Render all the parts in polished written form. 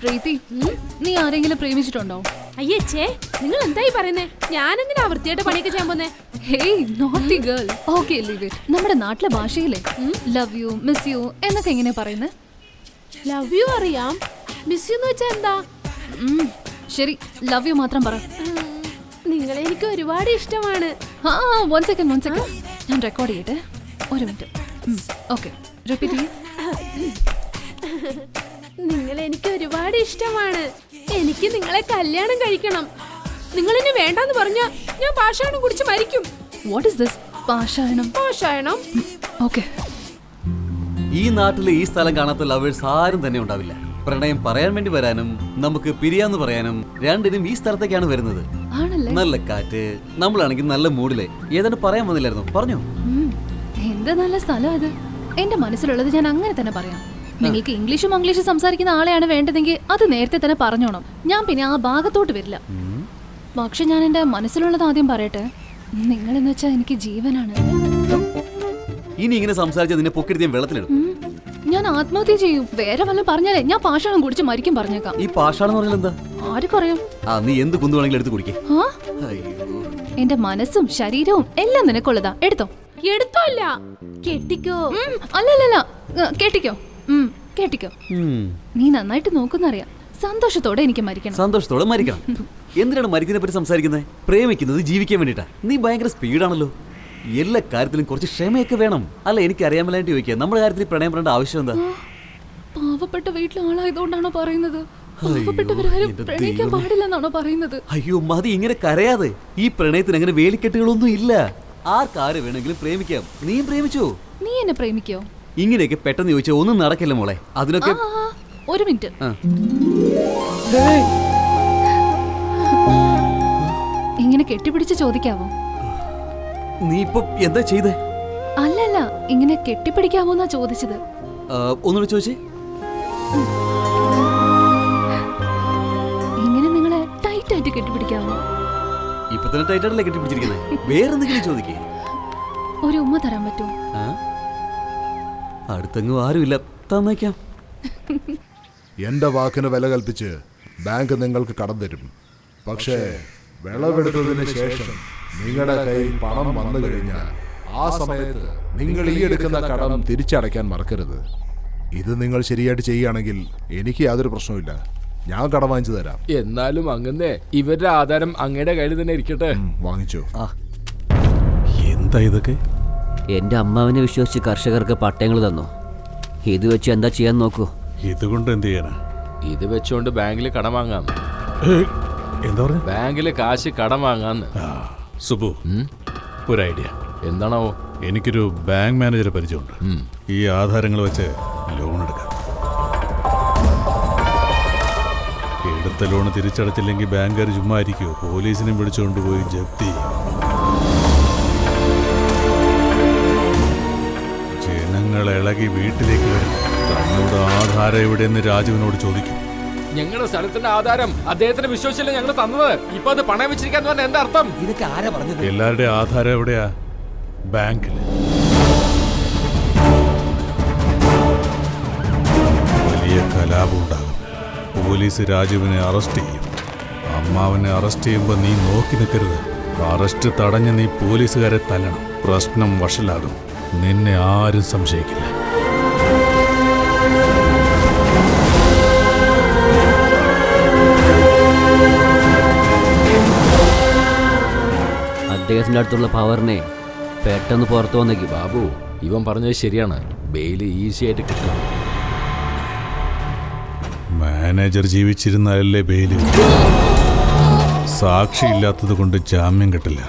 പ്രീതി, നീ ആരെങ്കിലും പ്രേമിച്ചിട്ടുണ്ടോ? അയ്യേ, നിങ്ങൾ എന്തായി പറയുന്നേ? ഞാനെന്തിനാ വൃത്തിയായിട്ട് പണിയൊക്കെ ചെയ്യാൻ പോന്നെ? Hey naughty girl. Okay leave it. നമ്മുടെ നാട്ടിലെ ഭാഷയിലെ ലവ് യു, മിസ് യു എന്നൊക്കെ എങ്ങനെ പറയുന്നത്? ലവ് യു അറിയാം, മിസ് യു എന്ന് വെച്ചാ എന്താ? ശരി, ലവ് യു മാത്രം പറ. നിങ്ങളെ എനിക്ക് ഒരുപാട് ഇഷ്ടമാണ്. വൺ സെക്കൻഡ്, ഞാൻ റെക്കോർഡ് ചെയ്യട്ടെ. ഒരു മിനിറ്റ്. ഓക്കെ, റിപ്പീറ്റ് ചെയ്യ്. നിങ്ങളെ എനിക്ക് ഒരുപാട് ഇഷ്ടമാണ്. എനിക്ക് നിങ്ങളെ കല്യാണം കഴിക്കണം. നിങ്ങൾ എന്നെ വേണ്ടെന്ന് പറഞ്ഞാ ഞാൻ പാഷാണം കുടിച്ച് മരിക്കും. What is this? പാഷായണം? ഓക്കെ. ഈ നാട്ടിലെ ഈ സ്ഥലം കാണാത്ത ലവേഴ്സ് ആരും തന്നെ ഉണ്ടാവില്ല. പ്രണയം പറയാൻ വേണ്ടി വരാനും നമുക്ക് പിരിയാന്ന് പറയാനും രണ്ടിനും ഈ സ്ഥലത്തേക്കാണ് വരുന്നത്. നല്ല കാറ്റ്, നമ്മളാണെങ്കിൽ നല്ല മൂഡിലെ. ഏതാണ്ട് പറയാൻ വന്നില്ലായിരുന്നു, പറഞ്ഞോ? എന്ത് നല്ല സ്ഥലം അത്. എന്റെ മനസ്സിലുള്ളത് ഞാൻ അങ്ങനെ തന്നെ പറയാം. നിങ്ങൾക്ക് ഇംഗ്ലീഷും സംസാരിക്കുന്ന ആളെയാണ് വേണ്ടതെങ്കിൽ അത് നേരത്തെ തന്നെ പറഞ്ഞോണം. ഞാൻ പിന്നെ ആ ഭാഗത്തോട്ട് വരില്ല. പക്ഷെ ഞാൻ എന്റെ മനസ്സിലുള്ളത് ആദ്യം പറയട്ടെ. നിങ്ങളെന്ന് വെച്ചാൽ എനിക്ക് ജീവനാണ്. ഇനി ഇങ്ങനെ സംസാരിച്ചാൽ നിന്നെ പൊക്കിരുത്തി വെള്ളത്തിലിടും. ഞാൻ ആത്മഹത്യ ചെയ്യും. വേറെ വല്ലതും പറഞ്ഞാലേ ഞാൻ പാഷാണം കുടിച്ച് മരിക്കും പറഞ്ഞേക്കാം. ഈ പാഷാണെന്ന് പറഞ്ഞാൽ എന്താ? ആർക്കറിയാം? നീ എന്ത് കുന്തുവാണെങ്കിലും എടുത്ത് കുടിക്കേ. എന്റെ മനസ്സും ശരീരവും എല്ലാം നിനക്കുള്ളതാ. എടുത്തോ. എടുത്തോല്ല, കെട്ടിക്കോ. അല്ലല്ല, കേട്ടിക്കോ. കേട്ടിക്കോ. നീ നന്നായിട്ട് നോക്കുന്നറിയാം. സന്തോഷത്തോടെ എനിക്ക് മരിക്കണം. സന്തോഷത്തോടെ മരിക്കണം. എന്തിനാണ് മരിക്കുന്നതിനെ പറ്റി സംസാരിക്കുന്നത്? പ്രേമിക്കുന്നത് ജീവിക്കാൻ വേണ്ടിട്ടാ. നീ ഭയങ്കര സ്പീഡാണല്ലോ. എല്ലാ കാര്യത്തിലും കുറച്ച് ക്ഷമയൊക്കെ വേണം. അല്ല, എനിക്ക് അറിയാമല്ലാണ്ട് ചോദിക്കുക, നമ്മുടെ കാര്യത്തിൽ പ്രണയം പറയേണ്ട ആവശ്യം എന്താ? പാവപ്പെട്ട വീട്ടിലെ ആളായതുകൊണ്ടാണോ പറയുന്നത്? പാവപ്പെട്ടവരാരും പ്രണയിക്കാൻ പാടില്ലെന്നാണോ പറയുന്നത്? അയ്യോ മതി, ഇങ്ങനെ കരയാതെ. ഈ പ്രണയത്തിന് അങ്ങനെ വേലിക്കെട്ടുകളൊന്നും ഇല്ല. ആർക്കാര് വേണമെങ്കിലും പ്രേമിക്കാം. നീയും പ്രേമിച്ചോ? നീ എന്നെ പ്രേമിക്കോ? ഇങ്ങനെയൊക്കെ പെട്ടെന്ന് ചോദിച്ചാൽ ഒന്നും നടക്കില്ല മോളെ. അതിനൊക്കെ ഒരു മിനിറ്റ്. ഇങ്ങനെ കെട്ടിപ്പിടിച്ച് ചോദിക്കാവോ? നീ ഇപ്പൊ എന്താ ചെയ്തേ? അല്ലല്ല, ഇങ്ങനെ കെട്ടിപ്പിടിക്കാവോന്നാ ചോദിച്ചത്. ഒന്നുകൂടി ചോദിച്ചേ. ഇങ്ങനെ നിങ്ങളെ ടൈറ്റ് ആയിട്ട് കെട്ടിപ്പിടിക്കാവോ? ഇപ്പൊ തന്നെ ടൈറ്റായിട്ടല്ലേ കെട്ടിപ്പിടിച്ചിരിക്കുന്നത്. വേറെന്തെങ്കിലും ചോദിക്കേ. ഒരു ഉമ്മ തരാൻ പറ്റുമോ? അടുത്തെങ്ങും ആരുമില്ല, തന്നേക്കാം. എന്റെ വാക്കിന് വില കൽപ്പിച്ച് ബാങ്ക് നിങ്ങൾക്ക് കടം തരും. പക്ഷേ വിളവെടുത്തതിന് ശേഷം നിങ്ങളുടെ കയ്യിൽ പണം വന്നു കഴിഞ്ഞാൽ ആ സമയത്ത് നിങ്ങൾ ഈ എടുക്കുന്ന കടം തിരിച്ചടയ്ക്കാൻ മറക്കരുത്. ഇത് നിങ്ങൾ ശരിയായിട്ട് ചെയ്യുകയാണെങ്കിൽ എനിക്ക് യാതൊരു പ്രശ്നവുമില്ല. ഞാൻ കടം വാങ്ങിച്ചു തരാം. എന്നാലും അങ്ങനെ ഇവരുടെ ആധാരം അങ്ങയുടെ കയ്യിൽ തന്നെ ഇരിക്കട്ടെ. വാങ്ങിച്ചോ. എന്താ ഇതൊക്കെ? എന്റെ അമ്മാവനെ വിശ്വസിച്ച് കർഷകർക്ക് പട്ടയങ്ങൾ തന്നു. ഇത് വെച്ച് എന്താ ചെയ്യാൻ നോക്കൂ. ഇതുകൊണ്ട് എന്ത് ചെയ്യാനാ? ഇത് വെച്ചോണ്ട് ബാങ്കിൽ കടം വാങ്ങാം. എന്താ പറയുക? ബാങ്കില് കാശ് കടം വാങ്ങാന്ന്. സുബു, ഒരു ഐഡിയ. എന്താണാവോ? എനിക്കൊരു ബാങ്ക് മാനേജറെ പരിചയമുണ്ട്. ഈ ആധാരങ്ങൾ വെച്ച് ലോൺ എടുക്കാം. എടുത്ത ലോൺ തിരിച്ചടച്ചില്ലെങ്കിൽ ബാങ്കുകാർ ചുമ്മാ ആയിരിക്കുമോ? പോലീസിനെ പിടിച്ചുകൊണ്ടുപോയി ജപ്തി ചെയ്യും. ജനങ്ങൾ ഇളകി വീട്ടിലേക്ക് വരും. തങ്ങളുടെ ആധാരം എവിടെയെന്ന് രാജുവിനോട് ചോദിക്കും. ഞങ്ങളുടെ സ്ഥലത്തിന്റെ ആധാരം അദ്ദേഹത്തിന് വിശ്വസിച്ചല്ലേ ഞങ്ങൾ തന്നത്. ഇപ്പൊ അത് പണയം വെച്ചിരിക്കാന്ന് പറഞ്ഞാൽ എന്താ അർത്ഥം? ഇതൊക്കെ ആരാ പറഞ്ഞത്? എല്ലാവരുടെയും ആധാരം എവിടെയാ? ബാങ്കിൽ. വലിയ കലാപം ഉണ്ടാകും. പോലീസ് രാജുവിനെ അറസ്റ്റ് ചെയ്യും. അമ്മാവനെ അറസ്റ്റ് ചെയ്യുമ്പോൾ നീ നോക്കി നിൽക്കരുത്. അറസ്റ്റ് തടഞ്ഞ് നീ പോലീസുകാരെ തല്ലണം. പ്രശ്നം വഷളാകും. നിന്നെ ആരും സംശയിക്കില്ല. അദ്ദേഹത്തിന്റെ അടുത്തുള്ള പവറിനെ പെട്ടെന്ന് പുറത്തു വന്നേക്കും. ബാബു, ഇവൻ പറഞ്ഞത് ശരിയാണ്. ബെയില് ഈസി ആയിട്ട് കിട്ടും. Manager ജീവിച്ചിരുന്നാലല്ലേ Bale. സാക്ഷിയില്ലാത്തത് കൊണ്ട് ജാമ്യം കിട്ടില്ല.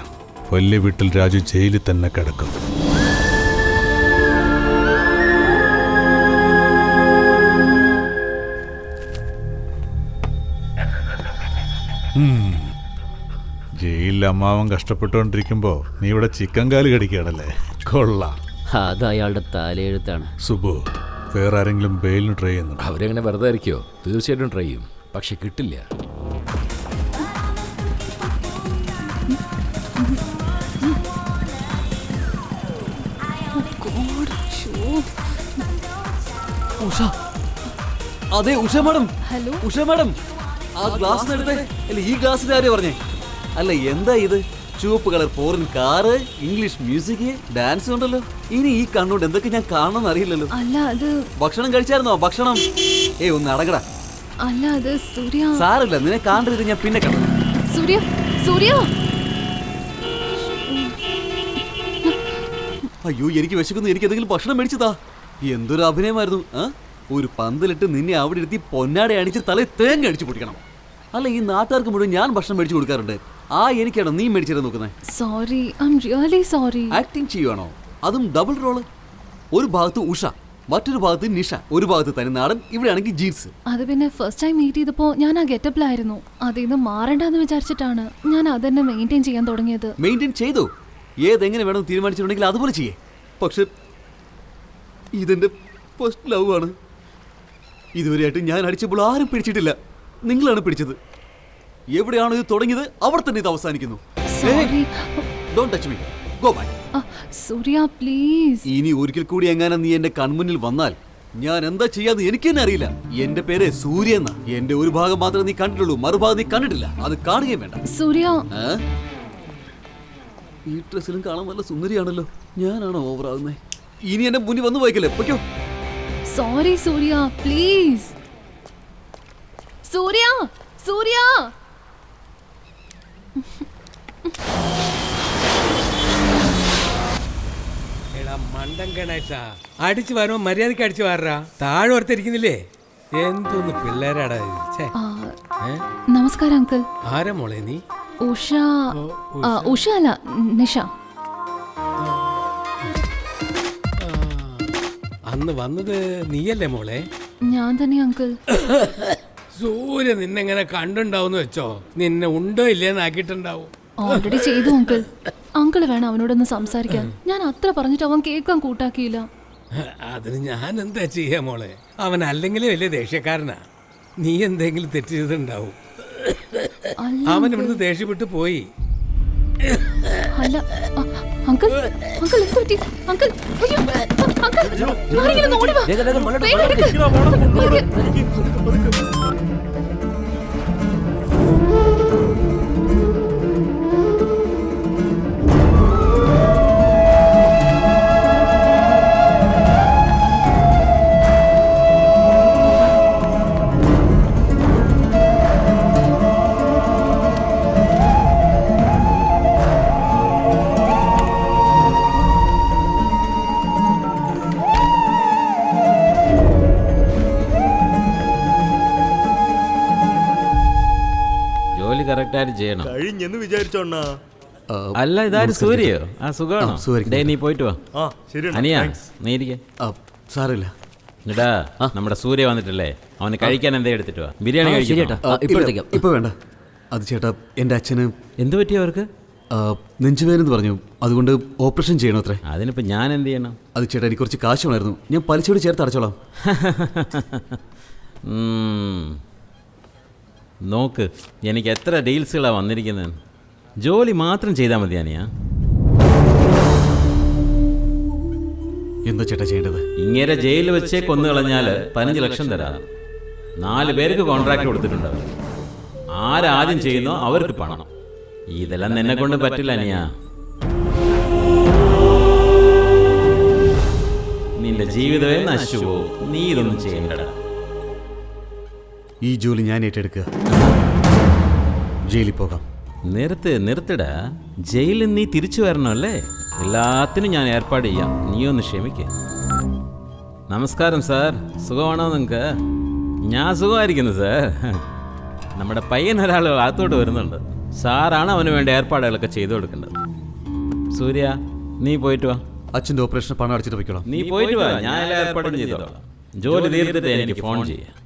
വലിയ വീട്ടിൽ രാജു ജയിലിൽ തന്നെ കിടക്കും. ജയിലിൽ അമ്മാവൻ കഷ്ടപ്പെട്ടുകൊണ്ടിരിക്കുമ്പോ നീ ഇവിടെ ചിക്കൻ കാല് കടിക്കുകയാണല്ലേ? കൊള്ളാം. അത് അയാളുടെ തലയെഴുത്താണ്. സുബു, വേറെ ആരെങ്കിലും ബെയിലിന് ട്രൈ ചെയ്യുന്നു? അവരെങ്ങനെ വെറുതെ ആയിരിക്കോ? തീർച്ചയായിട്ടും ട്രൈ ചെയ്യും, പക്ഷെ കിട്ടില്ല. അതെ Usha madam. Hello Usha madam, ആ ഗ്ലാസ് എടുത്തേ. അല്ല ഈ ഗ്ലാസിന്റെ കാര്യം പറഞ്ഞേ. അല്ല എന്താ ഇത്? ചുവപ്പ് colour foreign car, English music, dance ഉണ്ടല്ലോ. ഇനി ഈ കണ്ണുകൊണ്ട് എന്തൊക്കെ ഞാൻ കാണണമെന്ന് അറിയില്ലല്ലോ. അല്ല അത് ഭക്ഷണം കഴിച്ചായിരുന്നോ? ഭക്ഷണം ഒന്ന് അടങ്ങടാ. അല്ല അത് സൂര്യ. സാറില്ല, നിന്നെ കാണരുത്, ഞാൻ പിന്നെ കണ്ടു. സൂര്യ സൂര്യ. അയ്യോ എനിക്ക് വിശക്കുന്നു, എനിക്ക് എന്തെങ്കിലും ഭക്ഷണം മേടിച്ചതാ. എന്തൊരു അഭിനയമായിരുന്നു. ഒരു പന്തലിട്ട് നിന്നെ അവിടെ ഇരുത്തി പൊന്നാടെ അടിച്ച് തല തേങ്ങ അടിച്ചു പൊടിക്കണം. അല്ല ഈ നാട്ടുകാർക്ക് മുഴുവൻ ഞാൻ ഭക്ഷണം മേടിച്ചു കൊടുക്കാറുണ്ട്. എനിക്കാണോ നീ മേടിച്ചിട്ട് നോക്കുന്നത്? Sorry, I am really sorry. Acting ചെയ്യുവാണോ? അതും ഡബിൾ റോള്. ഒരു ഭാഗത്ത് ഉഷ, മറ്റൊരു ഭാഗത്ത് നിഷ, ഒരു ഭാഗത്ത് തനിനാടൻ, ഇവിടെ ആണെങ്കിൽ ജീൻസ്. അത് പിന്നെ ഫസ്റ്റ് ടൈം മീറ്റ് ചെയ്തപ്പോ ഞാൻ ആ ഗെറ്റപ്പിലായിരുന്നു. അതിന്ന് മാറണ്ടെന്ന് വിചാരിച്ചിട്ടാണ് ഞാൻ അതന്നെ മെയിൻറ്റെയിൻ ചെയ്യാൻ തുടങ്ങിയത്. മെയിൻറ്റെയിൻ ചെയ്തു. ഏതെങ്ങനെ വേണമെന്ന് തീരുമാനിച്ചിട്ടുണ്ടെങ്കിൽ അതുപോലെ ചെയ്യേ. പക്ഷെ ഇതെന്റെ ഫസ്റ്റ് ലവ് ആണ്. ഇതുവരെയായിട്ട് ഞാൻ അടിച്ചപ്പോൾ ആരും പിടിച്ചിട്ടില്ല. നിങ്ങളാണ് പിടിച്ചത്. എവിടെയാണോ ഇത് തുടങ്ങിയത് അവിടെ തന്നെ ഇത് അവസാനിക്കുന്നു. Don't touch me. Go back. Surya please. ഇനി ഒരിക്കൽ കൂടി എങ്ങാനും നീ എന്റെ കൺമുന്നിൽ വന്നാൽ ഞാൻ എന്താ ചെയ്യാന്ന് എനിക്ക് തന്നെ അറിയില്ല. എന്റെ പേര് സൂര്യ എന്നാ. എന്റെ ഒരു ഭാഗം മാത്രമേ നീ കണ്ടിട്ടുള്ളൂ, മറുഭാഗം നീ കണ്ടിട്ടില്ല. അത് കാണുകയും വേണ്ട. സൂര്യ ഈ ഡ്രസ്സിലും കാണാൻ നല്ല സുന്ദരിയാണല്ലോ. ഞാനാണോ ഓവറാകുന്നേ? ഇനി എന്റെ മുന്നിൽ വന്നു പോയിക്കല്ലേ. പൊയ്ക്കോ. Sorry Surya please. സൂര്യ സൂര്യ. മണ്ടൻ ഗണേശ അടിച്ചു വരുമ്പോ മര്യാദക്ക് അടിച്ചു വാറാ. താഴെ ഓർത്തിരിക്കുന്നില്ലേ? എന്തോന്ന് പിള്ളേരാടാ. നമസ്കാരം അങ്കിൾ. ആരാ മോളെ നീ? ഉഷ. ഉഷ അല്ല, നിഷ. അന്ന് വന്നത് നീയല്ലേ മോളെ? ഞാൻ തന്നെ അങ്കിൾ. സൂര്യ നിന്നെങ്ങനെ കണ്ടുണ്ടാവുന്ന വെച്ചോ. നിന്നെ ഉണ്ടോ ഇല്ലേന്ന് ആക്കിയിട്ടുണ്ടാവും. ഓൾറെഡി ചെയ്തു അങ്കിൾ. അങ്കിള് വേണം അവനോടൊന്ന് സംസാരിക്കാൻ. ഞാൻ അത്ര പറഞ്ഞിട്ട് അവൻ കേൾക്കാൻ കൂട്ടാക്കിയില്ല. അതിന് ഞാൻ എന്താ ചെയ്യാ മോളെ? അവൻ അല്ലെങ്കിലും വലിയ ദേഷ്യക്കാരനാ. നീ എന്തെങ്കിലും തെറ്റ് ചെയ്തിട്ടുണ്ടാവും. അവൻ ഇവിടുന്ന് ദേഷ്യപ്പെട്ട് പോയി. അല്ല അങ്കിൾ, അങ്കിൾ എന്ത് പറ്റി? അങ്കിൾ അയ്യോ, അങ്കിൾ ആരെങ്കിലും ഓടി വാ. വേഗം എടുക്ക്. കറക്റ്റായിട്ട് ചെയ്യണം. കഴിഞ്ഞെന്ന് വിചാരിച്ചോണ്ണ. അല്ല ഇതാരും സൂര്യയോ? ആ സുഖമാണോ? ഡേ നീ പോയിട്ട് വാ. അനിയാ നീ ഇരിക്കേ. സാറില്ല എടാ നമ്മുടെ സൂര്യ വന്നിട്ടില്ലേ, അവന് കഴിക്കാൻ എന്തേ എടുത്തിട്ട് വാ. ബിരിയാണി കഴിക്കാം. ഇപ്പൊ വേണ്ട. അത് ചേട്ടാ എന്റെ അച്ഛന് എന്ത് പറ്റി? അവർക്ക് നെഞ്ചുവേനെന്ന് പറഞ്ഞു. അതുകൊണ്ട് ഓപ്പറേഷൻ ചെയ്യണോ അത്രേ. അതിനിപ്പോ ഞാൻ എന്ത് ചെയ്യണം? അത് ചേട്ടാ എനിക്ക് കുറച്ച് കാശ് വേണമായിരുന്നു. ഞാൻ പലിശയോട് ചേർത്ത് അടച്ചോളാം. നോക്ക്, എനിക്ക് എത്ര ഡീൽസുകളാണ് വന്നിരിക്കുന്നത്. ജോലി മാത്രം ചെയ്താൽ മതി അനിയാ. എന്താ ചേട്ടാ ചെയ്യേണ്ടത്? ഇങ്ങനെ ജയിലിൽ വെച്ചേ കൊന്നു കളഞ്ഞാൽ 15 ലക്ഷം തരാം. 4 പേർക്ക് കോൺട്രാക്ട് കൊടുത്തിട്ടുണ്ടാവും. ആരാദ്യം ചെയ്യുന്നോ അവർക്ക് പണം. ഇതെല്ലാം നിന്നെ കൊണ്ട് പറ്റില്ല അനിയാ. നിന്റെ ജീവിതമേ നശിച്ചുവോ. നീ ഇതൊന്നും ചെയ്യണ്ടടാ. ഈ ജോലി ഞാൻ ഏറ്റെടുക്കുക. ജയിലിൽ പോകാം. നിർത്തിടാ. ജയിലിൽ നീ തിരിച്ചു വരണമല്ലേ? എല്ലാത്തിനും ഞാൻ ഏർപ്പാട് ചെയ്യാം. നീ ഒന്ന് ക്ഷമിക്കേ. നമസ്കാരം സാർ, സുഖമാണോ നിങ്ങൾക്ക്? ഞാൻ സുഖമായിരിക്കുന്നു സാർ. നമ്മുടെ പയ്യൻ ഒരാൾ അകത്തോട്ട് വരുന്നുണ്ട്. സാറാണ് അവന് വേണ്ട ഏർപ്പാടുകളൊക്കെ ചെയ്തു കൊടുക്കേണ്ടത്. സൂര്യ നീ പോയിട്ട് വാ. അച്ഛൻ്റെ ഓപ്പറേഷൻ പണം അടച്ചിട്ട് വയ്ക്കണം. നീ പോയിട്ട് വാ, ഞാൻ എല്ലാ ഏർപ്പാടും ചെയ്തോളാം. ജോലി തീർത്തിട്ട് എനിക്ക് ഫോൺ ചെയ്യാം.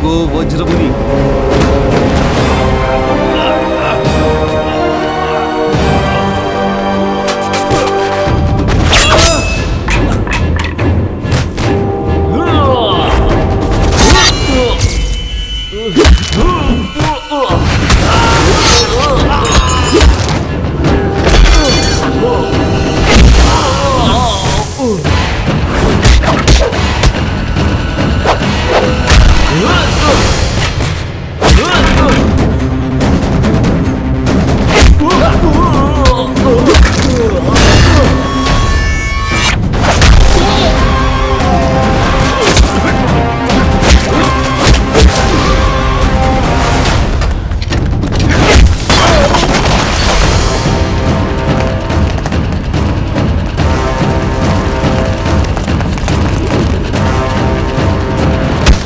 പോകോ വജ്രമുനി.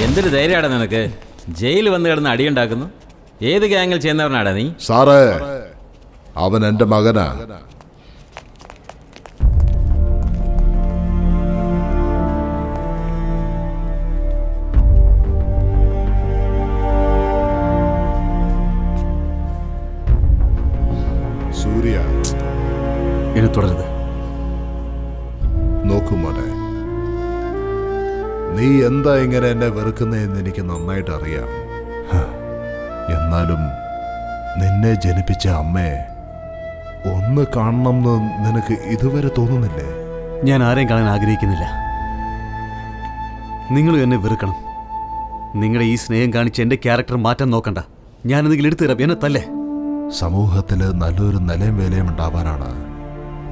എന്തൊരു ധൈര്യമാടാ നിനക്ക്? ജയിലിൽ വന്ന് കിടന്ന് അടിയുണ്ടാക്കുന്നു. ഏത് ഗ്യാങ്ങിൽ ചെയ്യുന്നവനാടാ നീ? സാറേ, അവൻ എന്റെ മകനാ. സൂര്യ, ഇനി തുടരുത്. നോക്കൂ മോനെ, നീ എന്താ ഇങ്ങനെ എന്നെ വെറുക്കുന്നതെന്ന് എനിക്ക് നന്നായിട്ട് അറിയാം. എന്നാലും നിന്നെ ജനിപ്പിച്ച അമ്മയെ ഒന്ന് കാണണമെന്ന് നിനക്ക് ഇതുവരെ തോന്നുന്നില്ലേ? ഞാൻ ആരെയും കാണാൻ ആഗ്രഹിക്കുന്നില്ല. നിങ്ങൾ എന്നെ വെറുക്കണം. നിങ്ങളുടെ ഈ സ്നേഹം കാണിച്ച് എൻ്റെ ക്യാരക്ടർ മാറ്റാൻ നോക്കണ്ട. ഞാനെന്തെങ്കിലും എടുത്തു തരാം, എന്നെ തല്ലേ. സമൂഹത്തിൽ നല്ലൊരു നിലയും വിലയും ഉണ്ടാവാനാണ്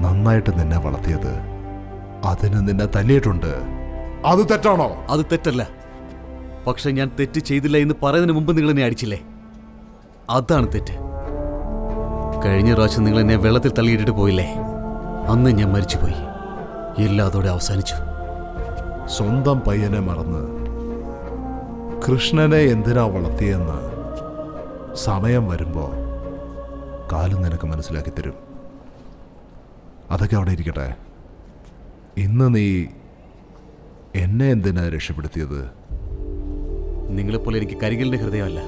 നന്നായിട്ട് നിന്നെ വളർത്തിയത്. അതിന് നിന്നെ തല്ലിയിട്ടുണ്ട്. അത് തെറ്റാണോ? അത് തെറ്റല്ല. പക്ഷെ ഞാൻ തെറ്റ് ചെയ്തില്ല എന്ന് പറയുന്നതിന് മുമ്പ് നിങ്ങൾ എന്നെ അടിച്ചില്ലേ? അതാണ് തെറ്റ്. കഴിഞ്ഞ പ്രാവശ്യം നിങ്ങൾ എന്നെ വെള്ളത്തിൽ തള്ളിയിട്ടിട്ട് പോയില്ലേ? അന്ന് ഞാൻ മരിച്ചുപോയി. എല്ലാം അതോടെ അവസാനിച്ചു. സ്വന്തം പയ്യനെ മറന്ന് കൃഷ്ണനെ എന്തിനാ വളർത്തിയെന്ന് സമയം വരുമ്പോ കാലം നിനക്ക് മനസ്സിലാക്കി തരും. അതൊക്കെ അവിടെ ഇരിക്കട്ടെ. ഇന്ന് നീ എന്നെ എന്തിനാ രക്ഷപ്പെടുത്തിയത്? നിങ്ങളെപ്പോലെ എനിക്ക് കരികലിന്റെ ഹൃദയമല്ല.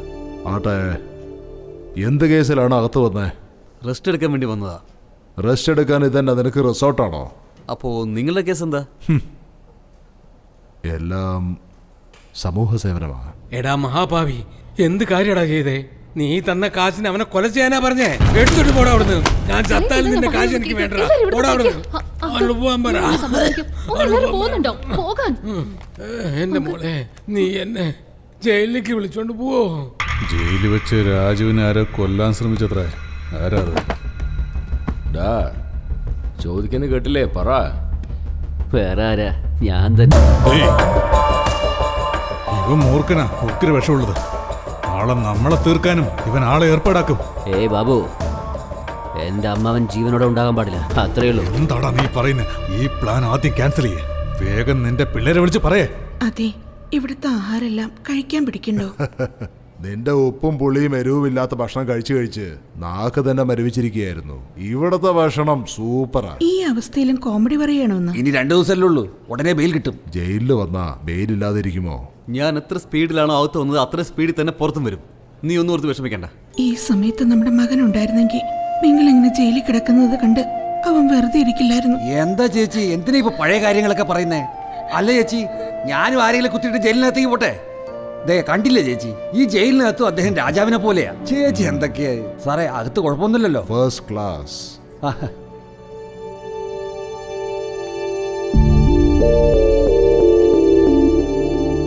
ആട്ടെ, എന്ത് കേസിലാണ് അകത്ത് വന്നേ? റെസ്റ്റ് എടുക്കാൻ വേണ്ടി വന്നതാ. റെസ്റ്റ് എടുക്കാൻ ഇതന്നെ നിനക്ക് റിസോർട്ടാണോ? അപ്പോ നിങ്ങളുടെ കേസ് എന്താ? എല്ലാം സമൂഹ സേവനമാ. എടാ മഹാഭാവി, എന്ത് കാര്യടാ ചെയ്തേ? നീ തന്ന കാശിന് അവനെ കൊല ചെയ്യാനാ പറഞ്ഞേ. എടുത്തിട്ട് പോടാ അവിടുന്ന്. ഞാൻ ചത്താലും നിന്റെ കാശ് എനിക്ക് വേണ്ട. പോടാ അവിടുന്ന്. അങ്ങോട്ട് പോവാൻ പറ. എന്റെ മോളെ, നീ എന്നെ ജയിലിലേക്ക് വിളിച്ചോണ്ട് പോവോ? ജയിലിൽ വെച്ച് രാജുവിനെ ആരോ കൊല്ലാൻ ശ്രമിച്ചത്രേ. ആരാ അത്? ചോദിക്കുന്ന കേട്ടില്ലേ? പറ. വേറെ ആരാ? ഞാൻ തന്നെ. ഇവൻ മൂർഖനാ, ഉക്കിര വിഷമുള്ളത്. ആളെ നമ്മളെ തീർക്കാനും ഇവൻ ആളെ ഏർപ്പാടാക്കും. ഏയ് ബാബു, എന്റെ അമ്മാവൻ ജീവനോടെ ഉണ്ടാകാൻ പാടില്ല. അത്രേ ഉള്ളൂ. എന്താടാ നീ പറയുന്നത്? ഈ പ്ലാൻ ആദ്യം ക്യാൻസൽ ചെയ്യേ. വേഗം നിന്റെ പിള്ളേരെ വിളിച്ച് പറയേ. അതെ, ഇവിടുത്തെ ആഹാരെല്ലാം കഴിക്കാൻ പിടിക്കണ്ടോ? നിന്റെ ഉപ്പും പുളിയും എരിവുമില്ലാത്ത ഭക്ഷണം കഴിച്ചു കഴിച്ച് നാക്ക് തന്നെ മരവിച്ചിരിക്കുകയായിരുന്നു. ഇവിടത്തെ ഭക്ഷണം സൂപ്പറാ. ഈ അവസ്ഥയിലും കോമഡി പറയണമെന്ന്? ഇനി 2 ദിവസമല്ലേ ഉള്ളൂ, ഉടനെ ബെയിൽ കിട്ടും. ജയിലിൽ വന്നാ ബെയിലില്ലാതിരിക്കുമോ? ഞാൻ എത്ര സ്പീഡിലാണോ അകത്ത് വന്നത് അത്ര സ്പീഡിൽ തന്നെ പുറത്തും വരും. നീ ഒന്നും ഓർത്ത് വിഷമിക്കണ്ട. ഈ സമയത്ത് നമ്മുടെ മകൻ ഉണ്ടായിരുന്നെങ്കിൽ നിങ്ങൾ എങ്ങനെ ജയിലിൽ കിടക്കുന്നത് കണ്ട് അവൻ വെറുതെ ഇരിക്കില്ലായിരുന്നു. എന്താ ചേച്ചി, എന്തിനാ ഇപ്പൊ പഴയ കാര്യങ്ങളൊക്കെ പറയുന്നേ? അല്ല ചേച്ചി, ഞാനും ആരെങ്കിലും കുത്തിയിട്ട് ജയിലിനകത്തേക്ക് പോട്ടെ? ദേ കണ്ടില്ലേ ചേച്ചി, ഈ ജയിലിനകത്തും അദ്ദേഹം രാജാവിനെ പോലെയാ. ചേച്ചി എന്തൊക്കെയാ സാറേ, അകത്ത് കുഴപ്പമൊന്നുമില്ലല്ലോ. First class.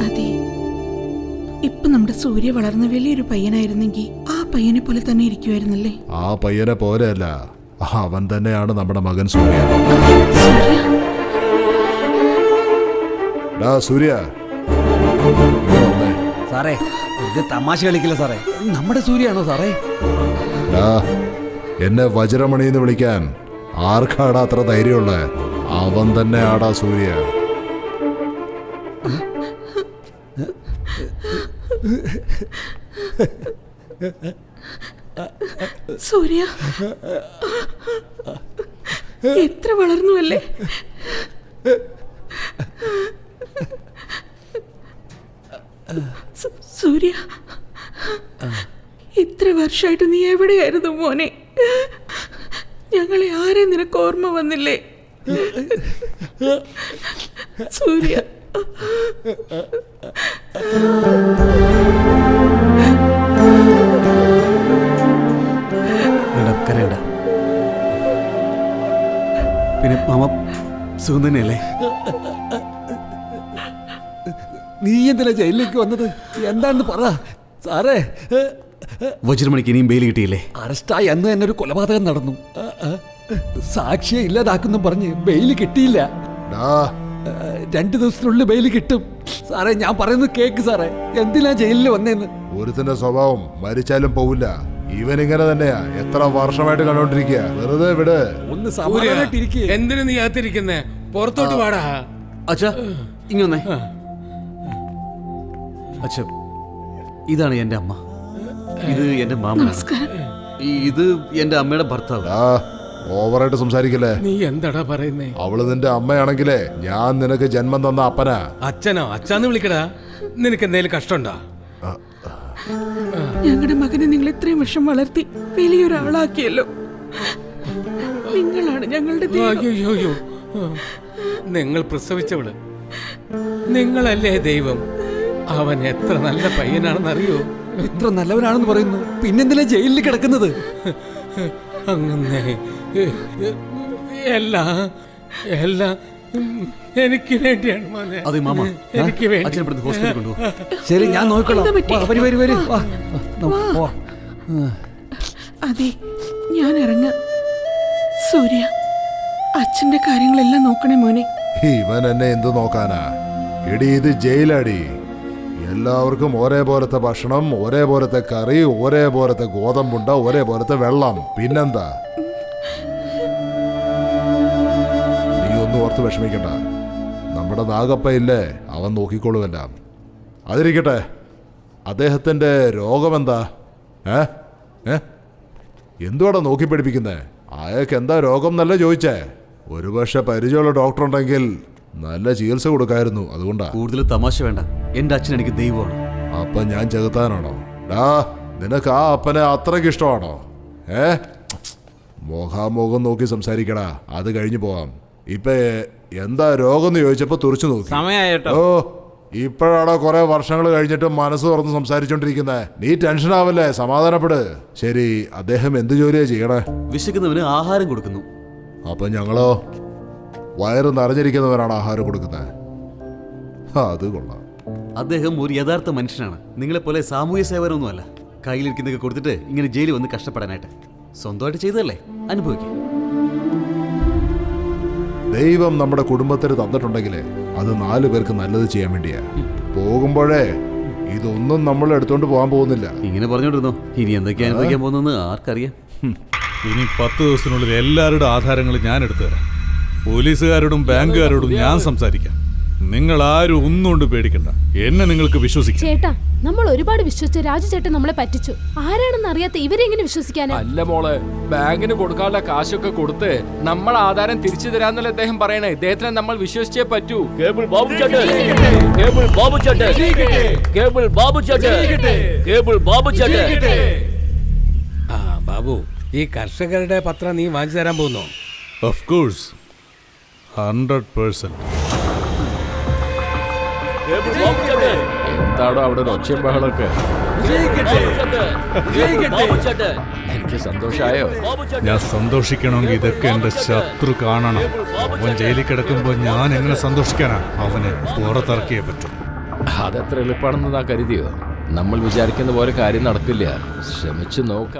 അതെ, ഇപ്പൊ നമ്മുടെ സൂര്യ വളർന്ന വലിയൊരു പയ്യനായിരുന്നെങ്കിൽ ആ പയ്യനെ പോലെ തന്നെ ഇരിക്കുമായിരുന്നല്ലേ? ആ പയ്യനെ പോലെയല്ല, അവൻ തന്നെയാണ് നമ്മുടെ മകൻ സൂര്യ. സൂര്യ സാറേ, ഇത് തമാശ കളിക്കില്ല സാറേ. നമ്മുടെ സൂര്യാണോ സാറേ? എന്നെ വജ്രമണി എന്ന് വിളിക്കാൻ ആർക്കാടാ അത്ര ധൈര്യമുള്ള? അവൻ തന്നെ ആടാ സൂര്യ. സൂര്യ എത്ര വളർന്നു അല്ലേ? സൂര്യ, ഇത്ര വർഷമായിട്ട് നീ എവിടെയായിരുന്നു മോനെ? ഞങ്ങളെ ആരെ നിനക്ക് ഓർമ്മ വന്നില്ലേ സൂര്യ? കരയണ്ട. പിന്നെ മാമ സുഖം തന്നെയല്ലേ? നീ എന്തിനാ ജയിലിലേക്ക് വന്നത്? എന്താണെന്ന് പറ സാറേ. വജ്രമണിക്ക് ഇനിയും ബെയിൽ കിട്ടിയില്ലേ? അറസ്റ്റായി അന്ന് തന്നെ ഒരു കൊലപാതകം നടന്നു. സാക്ഷിയെ ഇല്ലാതാക്കുന്നു പറഞ്ഞ് ബെയിൽ കിട്ടിയില്ല. 2 ദിവസത്തിനുള്ളിൽ ബെയിൽ കിട്ടും. സാറേ ഞാൻ പറയുന്നത് കേക്ക് സാറേ. എന്തിനാ ജയിലിൽ വന്നേന്ന്? ഒരുത്തിന്റെ സ്വഭാവം മരിച്ചാലും പോവില്ല. ഇവൻ ഇങ്ങനെ തന്നെയാ. എത്ര വർഷമായിട്ട് കണ്ടോണ്ടിരിക്കുക. വെറുതെ വിട്. ഒന്ന് സമാധാനമായിട്ടിരിക്കുക. എന്തിനു നീ അകത്തിരിക്കുന്നേ? പുറത്തോട്ട് വാടാ. അച്ഛാ ഇങ്ങനെ അച്ഛ, ഇതാണ് എന്റെ അമ്മ. ഇത് എന്റെ മാമ. ഇത് എന്റെ അമ്മയുടെ ഭർത്താവ്. ഓവറായിട്ട് സംസാരിക്കല്ലേ. നീ എന്താടാ പറയുന്നേ? അവള് നിന്റെ അമ്മയാണെങ്കിലേ ഞാൻ നിനക്ക് ജന്മം തന്ന അപ്പനാ. അച്ഛനോ? അച്ഛാന്ന് വിളിക്കടാ. നിനക്ക് എന്തെങ്കിലും കഷ്ടമുണ്ടോ? ഞങ്ങളുടെ മകനെ നിങ്ങൾ ഇത്രയും വർഷം വളർത്തി വലിയൊരാളാക്കിയല്ലോ. നിങ്ങളാണ് ഞങ്ങളുടെ ദൈവം. അയ്യോ, നിങ്ങൾ പ്രസവിച്ചവള്, നിങ്ങളല്ലേ ദൈവം. അവൻ എത്ര നല്ല പയ്യനാണെന്ന് അറിയോ? ഇത്ര നല്ലവനാണെന്ന് പറയുന്നു, പിന്നെന്തിനാ ജയിലിൽ കിടക്കുന്നത്? അങ്ങനെ എല്ലാം എനിക്ക് വേണ്ടിയാണ് മോനെ. അതെ മാമ, എനിക്ക് വേണ്ടി. അച്ഛനെ ഇവിടുന്ന് ഹോസ്പിറ്റലിൽ കൊണ്ടുപോകും. ശരി ഞാൻ നോക്കിക്കോളാം. അതെ, ഞാൻ ഇറങ്ങ. സൂര്യ, അച്ഛന്റെ കാര്യങ്ങളെല്ലാം നോക്കണേ മോനെ. ഇവൻ എന്നെ എന്ത് നോക്കാനാ? എടി ഇത് ജയിലടി. എല്ലാവർക്കും ഒരേപോലത്തെ ഭക്ഷണം, ഒരേപോലത്തെ കറി, ഒരേപോലത്തെ ഗോതമ്പുണ്ട, ഒരേപോലത്തെ വെള്ളം. പിന്നെന്താ? നീ ഒന്നും ഓർത്ത് വിഷമിക്കണ്ട. നമ്മുടെ നാഗപ്പ ഇല്ലേ, അവൻ നോക്കിക്കോളുമല്ല. അതിരിക്കട്ടെ, അദ്ദേഹത്തിന്റെ രോഗമെന്താ? എന്തുവാടാ നോക്കി പഠിപ്പിക്കുന്നേ? അയാൾക്ക് എന്താ രോഗം എന്നല്ല ചോദിച്ചേ. ഒരുപക്ഷെ പരിചയമുള്ള ഡോക്ടർ ഉണ്ടെങ്കിൽ നല്ല ചികിത്സ കൊടുക്കായിരുന്നു. അതുകൊണ്ടാ. കൂടുതൽ തമാശ വേണ്ട. എന്റെ അച്ഛൻ എനിക്ക് ദൈവമാണ്. അപ്പൊ ഞാൻ ചെകുത്താനാണോ? നിനക്ക് ആ അപ്പനെ അത്രയ്ക്ക് ഇഷ്ടമാണോ? മുഖാമുഖം നോക്കി സംസാരിക്കടാ. അത് കഴിഞ്ഞു പോവാം. ഇപ്പൊ എന്താ രോഗം എന്ന് ചോദിച്ചപ്പോ തുറച്ചു നോക്കി. ഓ, ഇപ്പോഴാണോ കുറെ വർഷങ്ങൾ കഴിഞ്ഞിട്ട് മനസ്സ് തുറന്ന് സംസാരിച്ചോണ്ടിരിക്കുന്നേ? നീ ടെൻഷൻ ആവല്ലേ, സമാധാനപ്പെട്. ശരി, അദ്ദേഹം എന്ത് ജോലിയാ ചെയ്യണേ? വിശക്കുന്നവന് ആഹാരം കൊടുക്കുന്നു. അപ്പൊ ഞങ്ങളോ? വയറ് നിറഞ്ഞിരിക്കുന്നവരാണ് ആഹാരം കൊടുക്കുന്നത്. അത് കൊള്ളാം. അദ്ദേഹം ഒരു യഥാർത്ഥ മനുഷ്യനാണ്. നിങ്ങളെപ്പോലെ സാമൂഹ്യ സേവനമൊന്നുമല്ല. കയ്യിലിരിക്കുന്നതൊക്കെ കൊടുത്തിട്ട് ഇങ്ങനെ ജയിലിൽ വന്ന് കഷ്ടപ്പെടാനായിട്ട്. സ്വന്തമായിട്ട് ചെയ്തതല്ലേ, അനുഭവിക്കും. ദൈവം നമ്മുടെ കുടുംബത്തിന് തന്നിട്ടുണ്ടെങ്കിലേ അത് 4 പേർക്ക് നല്ലത് ചെയ്യാൻ വേണ്ടിയാ. പോകുമ്പോഴേ ഇതൊന്നും നമ്മൾ എടുത്തോണ്ട് പോകാൻ പോകുന്നില്ല. ഇങ്ങനെ പറഞ്ഞോണ്ടിരുന്നോ? ഇനി എന്തൊക്കെയാ അനുഭവിക്കാൻ പോകുന്നെന്ന് ആർക്കറിയാം. ഇനി 10 ദിവസത്തിനുള്ളിൽ എല്ലാവരുടെ ആധാരങ്ങൾ ഞാൻ എടുത്തു തരാം. പോലീസുകാരോടും ബാങ്കുകാരോടും ഞാൻ സംസാരിക്കാം. നിങ്ങൾ ആരും ഒന്നുകൊണ്ട് പേടിക്കണ്ട. എന്നെ നിങ്ങൾക്ക് വിശ്വസിക്കാം. ചേട്ടാ, നമ്മൾ ഒരുപാട് വിശ്വസിച്ച രാജു ചേട്ടൻ നമ്മളെ പറ്റിച്ചു. ആരാണെന്ന് അറിയാത്ത ഇവരെങ്ങനെ വിശ്വസിക്കാനാ? അല്ല മോളെ, ബാങ്കിന് കൊടുക്കാനുള്ള കാശൊക്കെ കൊടുത്ത് നമ്മൾ ആധാരം തിരിച്ചു തരാന്നല്ലേ അദ്ദേഹം പറയണേ. ഇദ്ദേഹത്തിനെ നമ്മൾ വിശ്വസിച്ചേ പറ്റൂ. ബാബു, ഈ കർഷകരുടെ പത്രം നീ വാങ്ങിച്ചു തരാൻ പോകുന്നോ? Of course, 100%. എന്താടോ അവിടെ ഒരു ഒച്ചയും ബഹളമൊക്കെ? എനിക്ക് സന്തോഷായോ? ഞാൻ സന്തോഷിക്കണമെങ്കിൽ ഇതൊക്കെ എന്റെ ശത്രു കാണണം. അവൻ ജയിലിൽ കിടക്കുമ്പോ ഞാൻ എങ്ങനെ സന്തോഷിക്കാനാ? അവനെ പുറത്തിറക്കിയേ പറ്റും. അതെത്ര എളുപ്പമാണെന്ന് നാ കരുതിയോ? നമ്മൾ വിചാരിക്കുന്ന പോലെ കാര്യം നടക്കില്ല. ശ്രമിച്ചു നോക്കാം.